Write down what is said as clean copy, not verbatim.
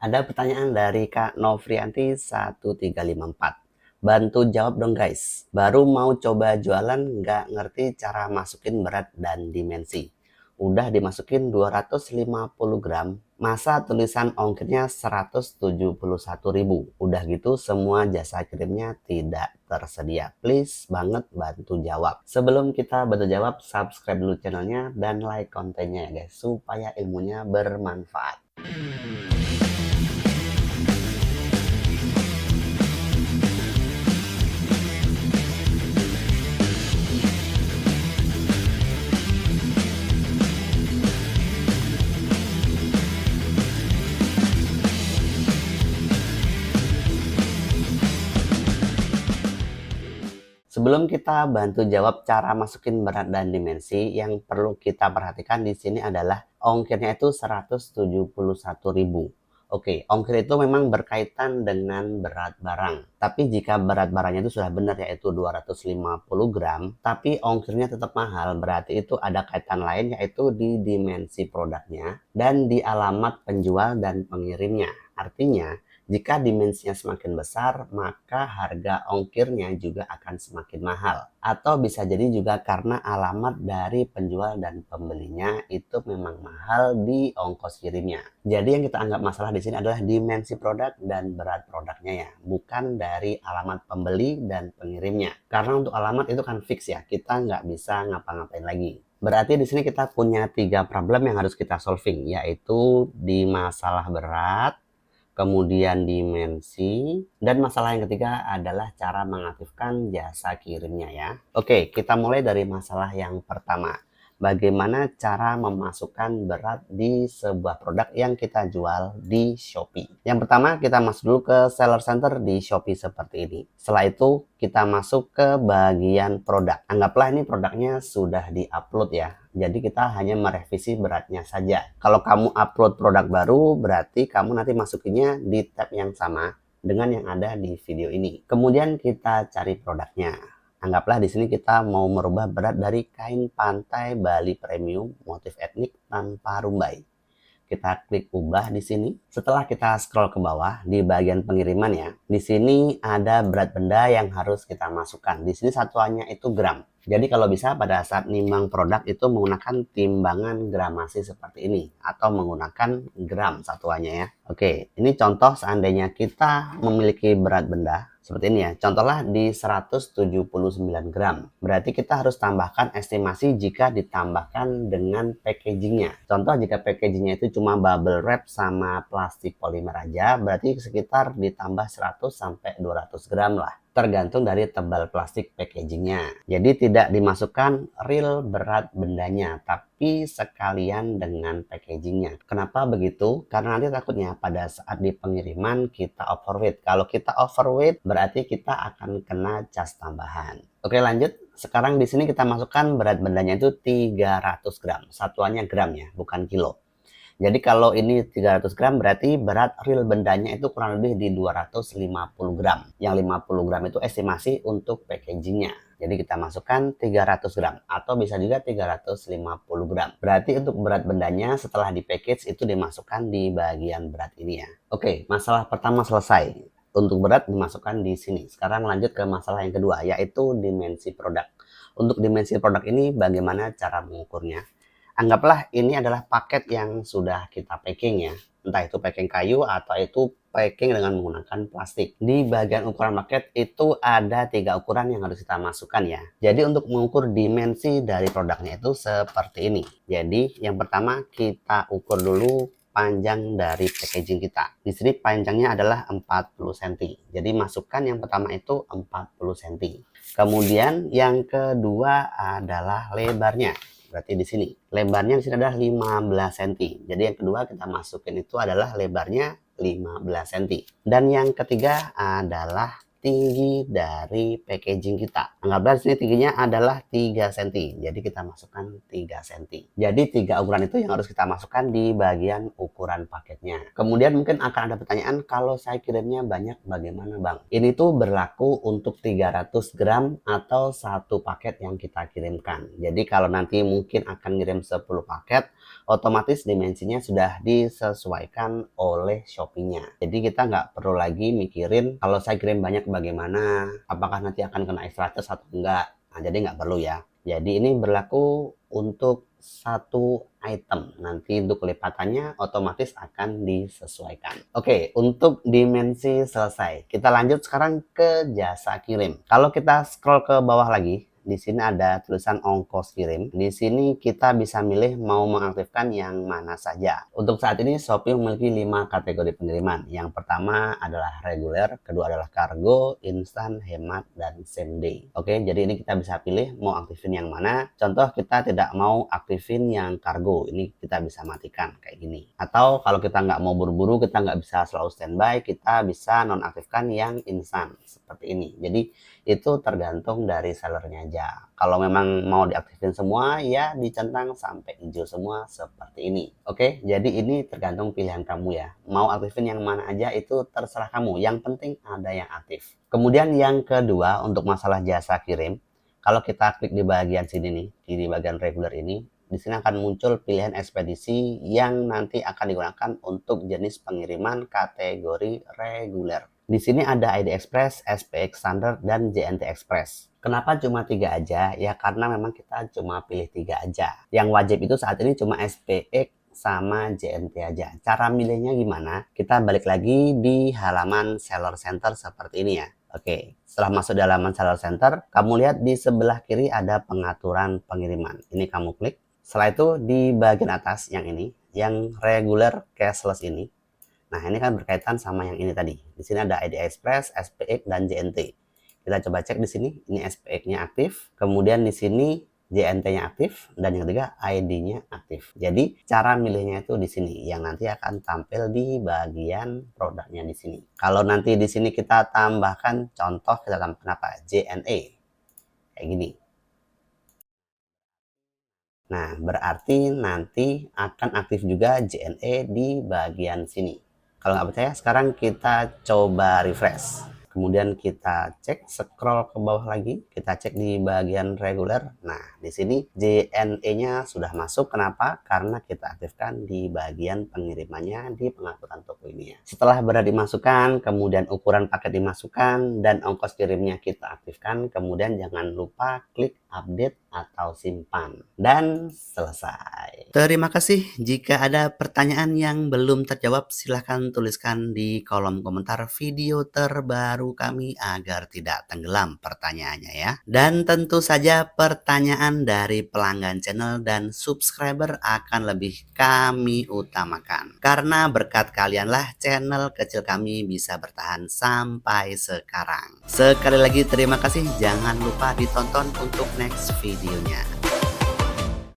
Ada pertanyaan dari Kak Novrianti 1354. Bantu jawab dong guys. Baru mau coba jualan nggak ngerti cara masukin berat dan dimensi. Udah dimasukin 250 gram. Masa tulisan ongkirnya 171.000. Udah gitu semua jasa kirimnya tidak tersedia. Please banget bantu jawab. Sebelum kita bantu jawab, subscribe dulu channelnya dan like kontennya ya guys. Supaya ilmunya bermanfaat. Sebelum kita bantu jawab cara masukin berat dan dimensi, yang perlu kita perhatikan di sini adalah ongkirnya itu 171.000. Oke, ongkir itu memang berkaitan dengan berat barang. Tapi jika berat barangnya itu sudah benar yaitu 250 gram, tapi ongkirnya tetap mahal, berarti itu ada kaitan lain yaitu di dimensi produknya dan di alamat penjual dan pengirimnya. Artinya, jika dimensinya semakin besar, maka harga ongkirnya juga akan semakin mahal. Atau bisa jadi juga karena alamat dari penjual dan pembelinya itu memang mahal di ongkos kirimnya. Jadi yang kita anggap masalah di sini adalah dimensi produk dan berat produknya ya, bukan dari alamat pembeli dan pengirimnya. Karena untuk alamat itu kan fix ya, kita nggak bisa ngapa-ngapain lagi. Berarti di sini kita punya 3 problem yang harus kita solving, yaitu di masalah berat, kemudian dimensi, dan masalah yang ketiga adalah cara mengaktifkan jasa kirimnya ya. Oke, kita mulai dari masalah yang pertama. Bagaimana cara memasukkan berat di sebuah produk yang kita jual di Shopee. Yang pertama, kita masuk dulu ke Seller Center di Shopee seperti ini. Setelah itu, kita masuk ke bagian produk. Anggaplah ini produknya sudah di-upload ya. Jadi kita hanya merevisi beratnya saja. Kalau kamu upload produk baru, berarti kamu nanti masukinnya di tab yang sama dengan yang ada di video ini. Kemudian kita cari produknya. Anggaplah di sini kita mau merubah berat dari kain pantai Bali Premium motif etnik tanpa rumbai. Kita klik ubah di sini. Setelah kita scroll ke bawah di bagian pengiriman ya, di sini ada berat benda yang harus kita masukkan. Di sini satuannya itu gram. Jadi kalau bisa pada saat nimbang produk itu menggunakan timbangan gramasi seperti ini atau menggunakan gram satuannya ya. Oke, ini contoh seandainya kita memiliki berat benda seperti ini ya. Contohnya di 179 gram. Berarti kita harus tambahkan estimasi jika ditambahkan dengan packagingnya. Contoh jika packagingnya itu cuma bubble wrap sama plastik polimer aja, berarti sekitar ditambah 100 sampai 200 gram lah. Tergantung dari tebal plastik packagingnya. Jadi tidak dimasukkan real berat bendanya, tapi sekalian dengan packagingnya. Kenapa begitu? Karena nanti takutnya pada saat di pengiriman kita overweight. Kalau kita overweight berarti kita akan kena cas tambahan. Oke, lanjut. Sekarang di sini kita masukkan berat bendanya itu 300 gram. Satuannya gram ya, bukan kilo. Jadi kalau ini 300 gram berarti berat real bendanya itu kurang lebih di 250 gram. Yang 50 gram itu estimasi untuk packagingnya. Jadi kita masukkan 300 gram atau bisa juga 350 gram. Berarti untuk berat bendanya setelah di package itu dimasukkan di bagian berat ini ya. Oke, masalah pertama selesai. Untuk berat dimasukkan di sini. Sekarang lanjut ke masalah yang kedua yaitu dimensi produk. Untuk dimensi produk ini bagaimana cara mengukurnya? Anggaplah ini adalah paket yang sudah kita packing ya. Entah itu packing kayu atau itu packing dengan menggunakan plastik. Di bagian ukuran paket itu ada 3 ukuran yang harus kita masukkan ya. Jadi untuk mengukur dimensi dari produknya itu seperti ini. Jadi yang pertama kita ukur dulu panjang dari packaging kita. Di sini panjangnya adalah 40 cm. Jadi masukkan yang pertama itu 40 cm. Kemudian yang kedua adalah lebarnya. Berarti di sini lebarnya di sini adalah 15 cm. Jadi yang kedua kita masukin itu adalah lebarnya 15 cm. Dan yang ketiga adalah tinggi dari packaging kita. Anggaplah sini tingginya adalah 3 cm. Jadi kita masukkan 3 cm. Jadi 3 ukuran itu yang harus kita masukkan di bagian ukuran paketnya. Kemudian mungkin akan ada pertanyaan, kalau saya kirimnya banyak bagaimana Bang? Ini tuh berlaku untuk 300 gram atau satu paket yang kita kirimkan. Jadi kalau nanti mungkin akan ngirim 10 paket, otomatis dimensinya sudah disesuaikan oleh Shopee-nya. Jadi kita nggak perlu lagi mikirin kalau saya kirim banyak bagaimana, apakah nanti akan kena extra charge atau enggak. Nah, jadi nggak perlu ya. Jadi ini berlaku untuk satu item. Nanti untuk lipatannya otomatis akan disesuaikan. Oke, untuk dimensi selesai. Kita lanjut sekarang ke jasa kirim. Kalau kita scroll ke bawah lagi, di sini ada tulisan ongkos kirim. Di sini kita bisa milih mau mengaktifkan yang mana saja. Untuk saat ini Shopee memiliki 5 kategori pengiriman. Yang pertama adalah reguler, kedua adalah kargo, instan, hemat, dan same day. Oke, jadi ini kita bisa pilih mau aktifin yang mana. Contoh kita tidak mau aktifin yang kargo, ini kita bisa matikan kayak gini. Atau kalau kita nggak mau buru-buru, kita nggak bisa selalu standby, kita bisa nonaktifkan yang instan seperti ini. Jadi itu tergantung dari sellernya aja. Kalau memang mau diaktifin semua, ya dicentang sampai hijau semua seperti ini. Oke, jadi ini tergantung pilihan kamu ya. Mau aktifin yang mana aja itu terserah kamu. Yang penting ada yang aktif. Kemudian yang kedua untuk masalah jasa kirim, kalau kita klik di bagian sini nih, di bagian reguler ini, di sini akan muncul pilihan ekspedisi yang nanti akan digunakan untuk jenis pengiriman kategori reguler. Di sini ada ID Express, SPX Standard, dan JNT Express. Kenapa cuma 3 aja? Ya karena memang kita cuma pilih 3 aja. Yang wajib itu saat ini cuma SPX sama JNT aja. Cara milihnya gimana? Kita balik lagi di halaman Seller Center seperti ini ya. Oke, setelah masuk di halaman Seller Center, kamu lihat di sebelah kiri ada pengaturan pengiriman. Ini kamu klik. Setelah itu di bagian atas yang ini, yang regular cashless ini. Nah, ini kan berkaitan sama yang ini tadi. Di sini ada ID Express, SPX, dan JNT. Kita coba cek di sini, ini SPX-nya aktif. Kemudian di sini JNT-nya aktif, dan yang ketiga ID-nya aktif. Jadi cara milihnya itu di sini, yang nanti akan tampil di bagian produknya di sini. Kalau nanti di sini kita tambahkan contoh, kita tambahkan apa? JNE, kayak gini. Nah, berarti nanti akan aktif juga JNE di bagian sini. Kalau nggak percaya, sekarang kita coba refresh. Kemudian kita cek, scroll ke bawah lagi, kita cek di bagian reguler. Nah, di sini JNE-nya sudah masuk. Kenapa? Karena kita aktifkan di bagian pengirimannya di pengaturan toko ini ya. Setelah berada dimasukkan, kemudian ukuran paket dimasukkan, dan ongkos kirimnya kita aktifkan, kemudian jangan lupa klik update atau simpan, dan selesai. Terima kasih. Jika ada pertanyaan yang belum terjawab, silahkan tuliskan di kolom komentar video terbaru kami agar tidak tenggelam pertanyaannya ya. Dan tentu saja pertanyaan dari pelanggan channel dan subscriber akan lebih kami utamakan. Karena berkat kalianlah channel kecil kami bisa bertahan sampai sekarang. Sekali lagi terima kasih. Jangan lupa ditonton untuk next videonya.